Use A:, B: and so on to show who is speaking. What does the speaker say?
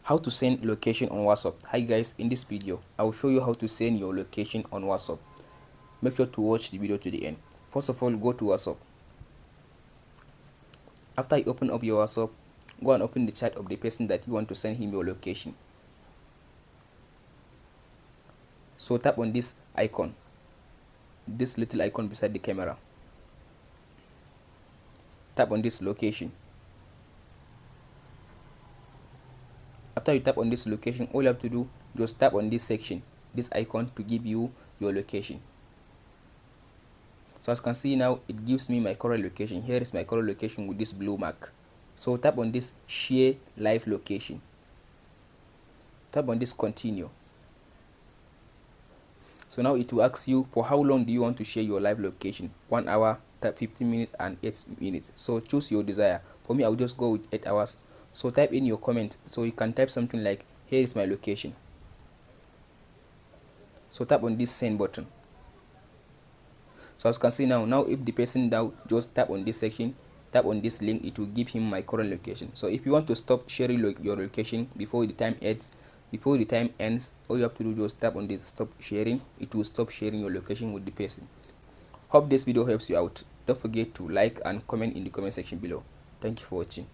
A: How to send location on WhatsApp. Hi guys, in this video I will show you how to send your location on WhatsApp. Make sure to watch the video to the end. First of all, go to WhatsApp. After you open up your WhatsApp, go and open the chat of the person that you want to send him your location. So tap on this icon, this little icon beside the camera. Tap on this location. After you tap on this location, all you have to do, just tap on this section, this icon, to give you your location. So as you can see now, it gives me my current location. Here is my current location with this blue mark. So tap on this share live location. Tap on this continue. So now it will ask you, for how long do you want to share your live location? 1 hour, 15 minutes and 8 minutes. So choose your desire. For me, I will just go with 8 hours. So type in your comment. So you can type something like, here is my location. So tap on this send button. So as you can see now if the person now just tap on this section, tap on this link, it will give him my current location. So if you want to stop sharing your location before the time ends, all you have to do, just tap on this stop sharing. It will stop sharing your location with the person. Hope this video helps you out. Don't forget to like and comment in the comment section below. Thank you for watching.